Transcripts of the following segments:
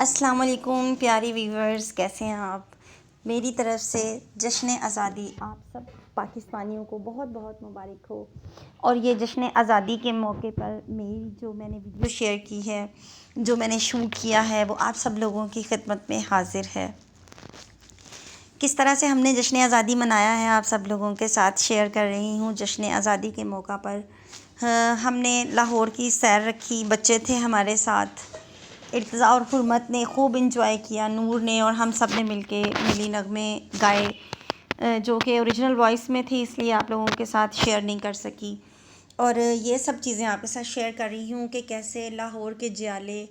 السلام علیکم پیاری ویورز، کیسے ہیں آپ؟ میری طرف سے جشن آزادی آپ سب پاکستانیوں کو بہت بہت مبارک ہو۔ اور یہ جشن آزادی کے موقع پر میں نے ویڈیو شیئر کی ہے، جو میں نے شوٹ کیا ہے، وہ آپ سب لوگوں کی خدمت میں حاضر ہے۔ کس طرح سے ہم نے جشن آزادی منایا ہے آپ سب لوگوں کے ساتھ شیئر کر رہی ہوں۔ جشن آزادی کے موقع پر ہم نے لاہور کی سیر رکھی، بچے تھے ہمارے ساتھ، ارتضیٰ اور حرمت نے خوب انجوائے کیا، نور نے اور ہم سب نے مل کے ملی نغمے گائے، جو کہ اوریجنل وائس میں تھی، اس لیے آپ لوگوں کے ساتھ شیئر نہیں کر سکی۔ اور یہ سب چیزیں آپ کے ساتھ شیئر کر رہی ہوں کہ کیسے لاہور کے جیالے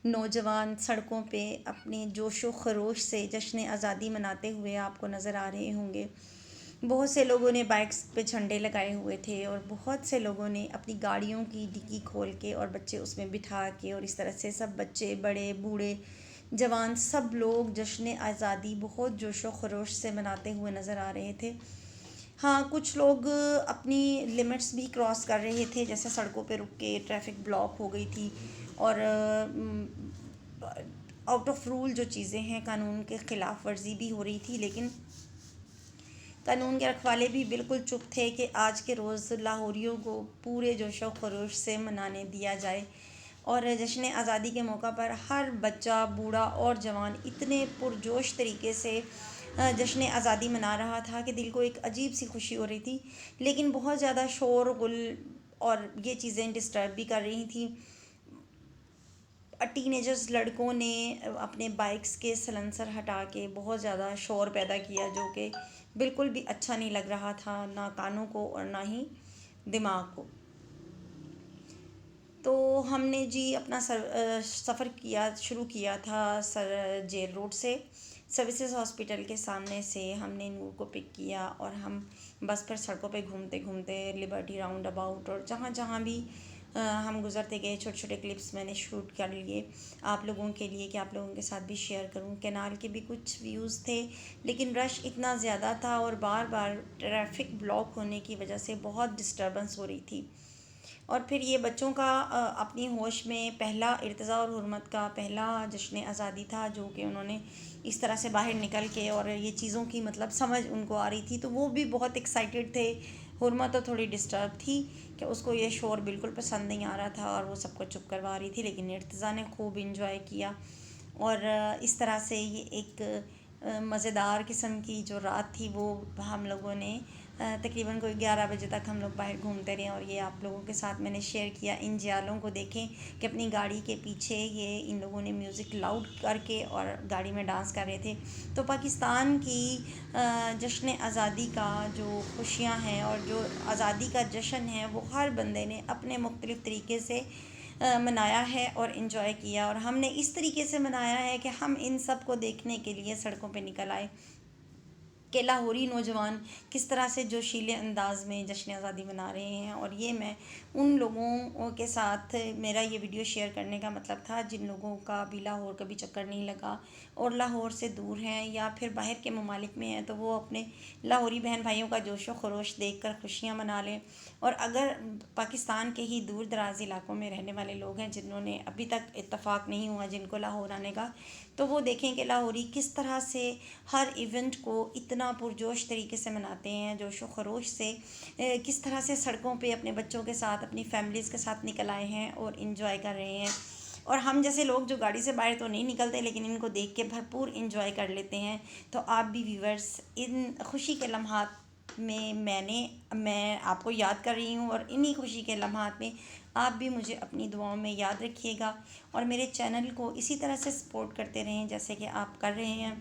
نوجوان سڑکوں پہ اپنے جوش و خروش سے جشن آزادی مناتے ہوئے آپ کو نظر آ رہے ہوں گے۔ بہت سے لوگوں نے بائکس پہ جھنڈے لگائے ہوئے تھے، اور بہت سے لوگوں نے اپنی گاڑیوں کی ڈگی کھول کے اور بچے اس میں بٹھا کے، اور اس طرح سے سب بچے بڑے بوڑھے جوان سب لوگ جشن آزادی بہت جوش و خروش سے مناتے ہوئے نظر آ رہے تھے۔ ہاں، کچھ لوگ اپنی لمٹس بھی کراس کر رہے تھے، جیسے سڑکوں پہ رک کے ٹریفک بلاک ہو گئی تھی، اور آؤٹ آف رول جو چیزیں ہیں، قانون کے خلاف ورزی بھی ہو رہی تھی، لیکن قانون کے رکھوالے بھی بالکل چپ تھے کہ آج کے روز لاہوریوں کو پورے جوش و خروش سے منانے دیا جائے۔ اور جشن آزادی کے موقع پر ہر بچہ، بوڑھا اور جوان اتنے پرجوش طریقے سے جشن آزادی منا رہا تھا کہ دل کو ایک عجیب سی خوشی ہو رہی تھی، لیکن بہت زیادہ شور غل اور یہ چیزیں ڈسٹرب بھی کر رہی تھیں۔ ٹین ایجرز لڑکوں نے اپنے بائکس کے سلنسر ہٹا کے بہت زیادہ شور پیدا کیا، جو کہ بالکل بھی اچھا نہیں لگ رہا تھا، نہ کانوں کو اور نہ ہی دماغ کو۔ تو ہم نے جی اپنا سفر شروع کیا تھا جیل روڈ سے، سروسز ہاسپٹل کے سامنے سے ہم نے نور کو پک کیا، اور ہم بس پر سڑکوں پہ گھومتے گھومتے لبرٹی راؤنڈ اباؤٹ اور جہاں جہاں بھی ہم گزرتے گئے، چھوٹے چھوٹے کلپس میں نے شوٹ کر لیے آپ لوگوں کے لیے کہ آپ لوگوں کے ساتھ بھی شیئر کروں۔ کینال کے بھی کچھ ویوز تھے، لیکن رش اتنا زیادہ تھا اور بار بار ٹریفک بلاک ہونے کی وجہ سے بہت ڈسٹربنس ہو رہی تھی۔ اور پھر یہ بچوں کا اپنی ہوش میں پہلا ارتضیٰ اور حرمت کا پہلا جشن آزادی تھا، جو کہ انہوں نے اس طرح سے باہر نکل کے، اور یہ چیزوں کی مطلب سمجھ ان کو آ رہی تھی، تو وہ بھی بہت ایکسائٹیڈ تھے۔ حرمت تو تھوڑی ڈسٹرب تھی کہ اس کو یہ شور بالکل پسند نہیں آ رہا تھا، اور وہ سب کو چپ کروا رہی تھی، لیکن ارتضیٰ نے خوب انجوائے کیا۔ اور اس طرح سے یہ ایک مزیدار قسم کی جو رات تھی، وہ ہم لوگوں نے تقریباً کوئی 11 بجے تک ہم لوگ باہر گھومتے رہے، اور یہ آپ لوگوں کے ساتھ میں نے شیئر کیا۔ ان جیالوں کو دیکھیں کہ اپنی گاڑی کے پیچھے یہ ان لوگوں نے میوزک لاؤڈ کر کے اور گاڑی میں ڈانس کر رہے تھے۔ تو پاکستان کی جشن آزادی کا جو خوشیاں ہیں اور جو آزادی کا جشن ہے، وہ ہر بندے نے اپنے مختلف طریقے سے منایا ہے اور انجوائے کیا، اور ہم نے اس طریقے سے منایا ہے کہ ہم ان سب کو دیکھنے کے لیے سڑکوں پہ نکل آئے کہ لاہوری نوجوان کس طرح سے جوشیلے انداز میں جشن آزادی منا رہے ہیں۔ اور یہ میں ان لوگوں کے ساتھ میرا یہ ویڈیو شیئر کرنے کا مطلب تھا جن لوگوں کا بھی لاہور کبھی چکر نہیں لگا اور لاہور سے دور ہیں یا پھر باہر کے ممالک میں ہیں، تو وہ اپنے لاہوری بہن بھائیوں کا جوش و خروش دیکھ کر خوشیاں منا لیں۔ اور اگر پاکستان کے ہی دور دراز علاقوں میں رہنے والے لوگ ہیں جنہوں نے ابھی تک اتفاق نہیں ہوا جن کو لاہور آنے کا، تو وہ دیکھیں کہ لاہوری کس طرح سے ہر ایونٹ کو اتنا پرجوش طریقے سے مناتے ہیں، جوش و خروش سے، کس طرح سے سڑکوں پہ اپنے بچوں کے ساتھ، اپنی فیملیز کے ساتھ نکل آئے ہیں اور انجوائے کر رہے ہیں۔ اور ہم جیسے لوگ جو گاڑی سے باہر تو نہیں نکلتے، لیکن ان کو دیکھ کے بھرپور انجوائے کر لیتے ہیں۔ تو آپ بھی ویورز، ان خوشی کے لمحات میں میں آپ کو یاد کر رہی ہوں، اور انہی خوشی کے لمحات میں آپ بھی مجھے اپنی دعاؤں میں یاد رکھیے گا، اور میرے چینل کو اسی طرح سے سپورٹ کرتے رہیں جیسے کہ آپ کر رہے ہیں۔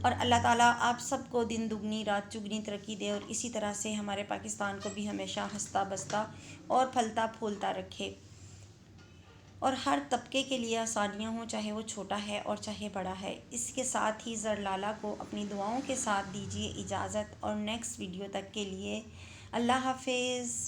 اور اللہ تعالیٰ آپ سب کو دن دگنی رات چگنی ترقی دے، اور اسی طرح سے ہمارے پاکستان کو بھی ہمیشہ ہنستا بستا اور پھلتا پھولتا رکھے، اور ہر طبقے کے لیے آسانیاں ہوں، چاہے وہ چھوٹا ہے اور چاہے بڑا ہے۔ اس کے ساتھ ہی زرلالہ کو اپنی دعاؤں کے ساتھ دیجیے اجازت، اور نیکسٹ ویڈیو تک کے لیے اللہ حافظ۔